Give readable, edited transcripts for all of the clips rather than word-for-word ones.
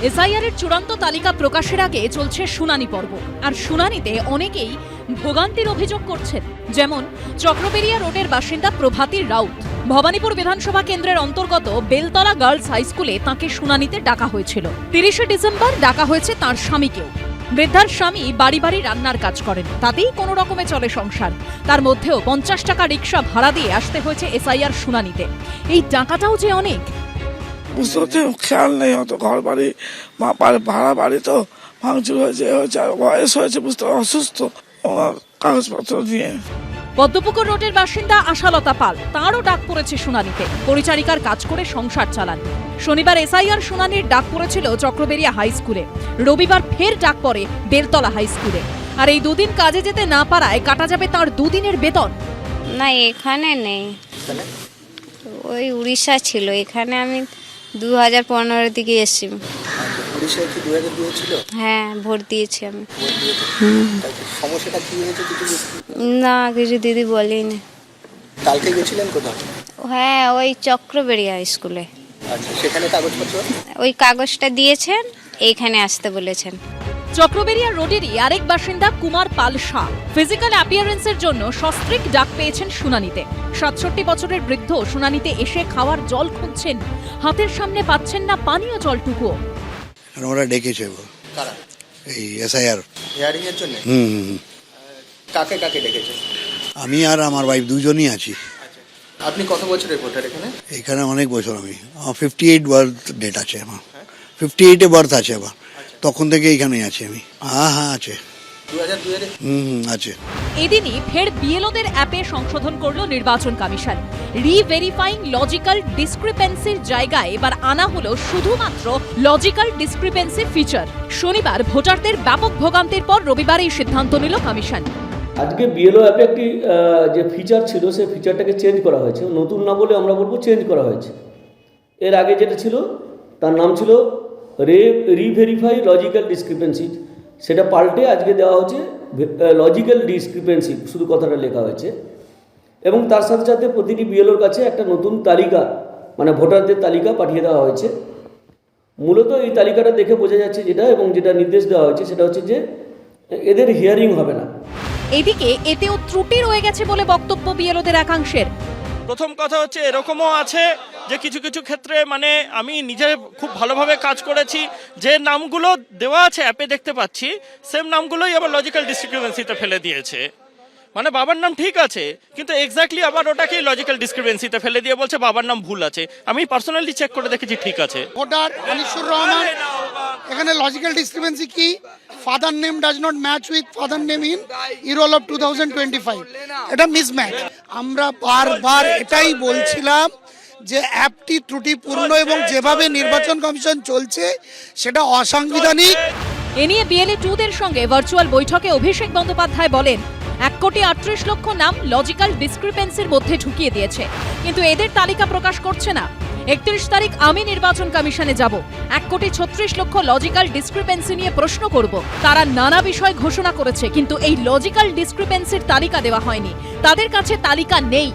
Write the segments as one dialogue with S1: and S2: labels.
S1: SIR এর চূড়ান্ত তালিকা প্রকাশের আগে চলছে শুনানি পর্ব, আর শুনানিতে অনেকেই ভোগান্তির অভিযোগ করছেন। যেমন চক্রবেড়িয়া রোডের বাসিন্দা প্রভাতী রাউত। ভবানীপুর বিধানসভা কেন্দ্রের অন্তর্গত বেলতলা গার্লস হাই স্কুলে তাঁকে শুনানিতে ডাকা হয়েছিল। 30শে ডিসেম্বর ডাকা হয়েছে তাঁর স্বামীকেও। বৃদ্ধার স্বামী বাড়ি বাড়ি রান্নার কাজ করেন, তাতেই কোনো রকমে চলে সংসার। তার মধ্যেও 50 টাকা রিক্সা ভাড়া দিয়ে আসতে হয়েছে এসআইআর শুনানিতে। এই টাকাটাও যে অনেক।
S2: বুঝতে পারছি, খেয়াল নেই অত, ঘর বাড়ি ভাড়া বাড়ি তো ভাঙচুর হয়েছে, বয়স হয়েছে, বুঝতে অসুস্থ, কাগজপত্র দিয়ে।
S1: পদ্মপুকুর রোডের বাসিন্দা আশালতা পাল, তাঁরও ডাক পড়েছে শুনানিতে। পরিচারিকার কাজ করে সংসার চালান। শনিবার এসআইআর শুনানির ডাক পড়েছিল চক্রবেড়িয়া হাই স্কুলে। রবিবার ফের ডাক পড়ে বেলতলা হাই স্কুলে। আর এই দুদিন কাজে যেতে না পারায় কাটা যাবে তার দুদিনের বেতন।
S3: না, এখানে নেই, ওই উড়িষ্যা ছিল। এখানে আমি 2015 দিকে এসেছি।
S4: উড়িষ্যায় কি 2002 ছিল?
S3: হ্যাঁ, ভোট দিয়েছি আমি।
S4: সমস্যাটা কি হয়েছে কিছু?
S3: না, কিছু দিদি বলেনি।
S4: কালকে গেছিলেন কোথাও?
S3: হ্যাঁ, ওই চক্রবেড়িয়া স্কুলে।
S4: আচ্ছা, সেখানে কাগজপত্র?
S3: ওই কাগজটা দিয়েছেন, এইখানে আসতে বলেছেন।
S1: চক্রবেড়িয়া রোডেরই আরেক বাসিন্দা কুমার পাল শাহ ফিজিক্যাল অ্যাপিয়ারেন্সের জন্য সস্ত্রীক ডাক পেয়েছেন শুনানিতে। 67 বছরের বৃদ্ধ শুনানিতে এসে খাওয়ার জল খুঁজছেন, হাতের সামনে পাচ্ছেন না পানীয় জলটুকুও।
S5: ওরা ডেকেছে
S4: কারা?
S5: এই এসআইআর
S4: হিয়ারিং এর জন্য? কাকে কাকে ডেকেছে?
S5: আমি আর আমার ওয়াইফ দুজনই আছি।
S4: আপনি কত বছরের ভোটার এখানে?
S5: এখানে অনেক বছর। আমি 58 বার্থ ডেট আছে আমার, 58-এ বার্থ আছে আমার, তখন থেকে এখানেই আছি আমি। হ্যাঁ আছে,
S4: 2002 এর?
S5: আছে।
S1: এদিনই ফের বিএলওদের অ্যাপে সংশোধন করল নির্বাচন কমিশন। রিভেরিফাইং লজিক্যাল ডিসক্রিপেন্সির জায়গায় এবার আনা হলো শুধুমাত্র লজিক্যাল ডিসক্রিপেন্সি ফিচার। শনিবার ভোটারদের ব্যাপক ভোগান্তির পর রবিবার এই সিদ্ধান্ত নিল কমিশন।
S6: আজকে বিএলও অ্যাপে একটি যে ফিচার ছিল, সেই ফিচারটাকে চেঞ্জ করা হয়েছে। নতুন না বলে আমরা বলবো চেঞ্জ করা হয়েছে। এর আগে যেটা ছিল তার নাম ছিল রিভেরিফাই লজিক্যাল ডিসক্রিপেন্সি, সেটা পাল্টে আজকে দেওয়া হচ্ছে লজিক্যাল ডিসক্রিপেন্সি, শুধু কথাটা লেখা হয়েছে। এবং তার সাথে সাথে প্রতিটি বিএলওর কাছে একটা নতুন তালিকা, মানে ভোটারদের তালিকা পাঠিয়ে দেওয়া হয়েছে। মূলত এই তালিকাটা দেখে বোঝা যাচ্ছে যেটা, এবং যেটা নির্দেশ দেওয়া হয়েছে সেটা হচ্ছে যে এদের হিয়ারিং হবে না।
S1: এদিকে এতেও ত্রুটি রয়ে গেছে বলে বক্তব্য বিএলওদের একাংশের।
S7: প্রথম কথা হচ্ছে এরকমও আছে যে কিছু কিছু ক্ষেত্রে মানে আমি নিজে খুব ভালোভাবে কাজ করেছি, যে নামগুলো দেওয়া আছে অ্যাপে দেখতে পাচ্ছি সেম নামগুলোই আবার লজিক্যাল ডিসক্রিপেন্সিতে ফেলে দিয়েছে। মানে বাবার নাম ঠিক আছে, কিন্তু এক্স্যাক্টলি আবার ওটাকেই লজিক্যাল ডিসক্রিপেন্সিতে ফেলে দিয়ে বলছে বাবার নাম ভুল আছে। আমি পার্সোনালি চেক করে দেখেছি ঠিক আছে।
S8: ভোটার আনিসুর রহমান, এখানে লজিক্যাল ডিসক্রিপেন্সি কি? Father name does not match with father name in ইরোল of 2025, এটা মিসম্যাচ। আমরা বারবার এটাই বলছিলাম যে অ্যাপটি ত্রুটিপূর্ণ এবং যেভাবে নির্বাচন কমিশন চলছে সেটা অসাংবিধানিক।
S1: এ নিয়ে বিএলএ 2-দের সঙ্গে ভার্চুয়াল বৈঠকে অভিষেক বন্দ্যোপাধ্যায় বলেন, 1,38,00,000 নাম লজিক্যাল ডিসক্রিপেন্সির মধ্যে ঢুকিয়ে দিয়েছে, কিন্তু এদের তালিকা প্রকাশ করছে না। 31 তারিখ আমি নির্বাচন কমিশনে যাব, 1,36,00,000 লজিক্যাল ডিসক্রিপেন্সি নিয়ে প্রশ্ন করব। তারা নানা বিষয় ঘোষণা করেছে, কিন্তু এই লজিক্যাল ডিসক্রিপেন্সির তালিকা দেওয়া হয়নি। তাদের কাছে তালিকা নেই।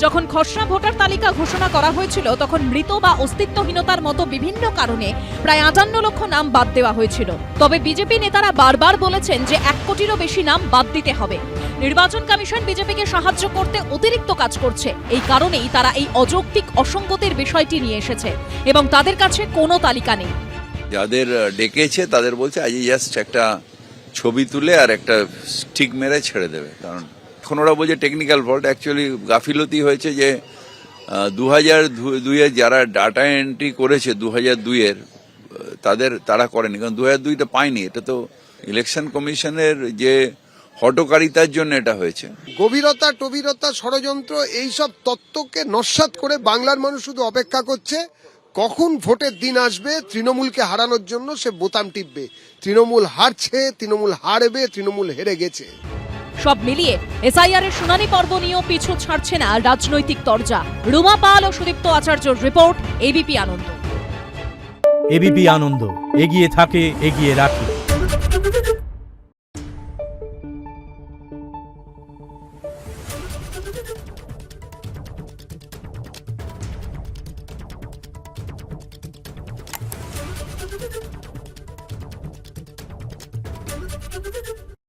S1: যখন খসড়া ভোটার তালিকা ঘোষণা করা হয়েছিল তখন মৃত বা অস্তিত্বহীনতার মতো বিভিন্ন কারণে প্রায় 58 লক্ষ নাম বাদ দেওয়া হয়েছিল। তবে বিজেপি নেতারা বারবার বলেছেন যে 1 কোটিরও বেশি নাম বাদ দিতে হবে। নির্বাচন কমিশন বিজেপিকে সাহায্য করতে অতিরিক্ত কাজ করছে। এই কারণেই তারা এই অযৌক্তিক অসঙ্গতির বিষয়টি নিয়ে এসেছে এবং তাদের কাছে কোনো তালিকা নেই।
S9: যাদের ডেকেছে তাদের বলছে আজ জাস্ট একটা ছবি তুলে আর একটা স্টিক মেরে ছেড়ে দেবে। কারণ এখন ওরা বলছে টেকনিক্যাল ফল্ট, অ্যাকচুয়ালি গাফিলতি হয়েছে যে 2002-এর যারা ডাটা এন্ট্রি করেছে 2002-এর তারা করেনি, কারণ 2002টা পায়নি। এটা তো ইলেকশন কমিশনের যে হটকারিতার জন্য এটা হয়েছে।
S10: গভীরতা টবিরতা ষড়যন্ত্র এইসব তত্ত্বকে নস্যাৎ করে বাংলার মানুষ শুধু অপেক্ষা করছে কখন ভোটের দিন আসবে তৃণমূলকে হারানোর জন্য সে বোতাম টিপবে। তৃণমূল হারছে, তৃণমূল হারবে, তৃণমূল হেরে গেছে।
S1: সব মিলিয়ে এসআইআর এর শুনানি পর্ব নিয়েও পিছু ছাড়ছে না রাজনৈতিক তরজা। রুমা পাল ও সুদীপ্ত আচার্যর রিপোর্ট, এবিপি আনন্দ।
S11: এবিপি আনন্দ, এগিয়ে থাকে, এগিয়ে রাখে।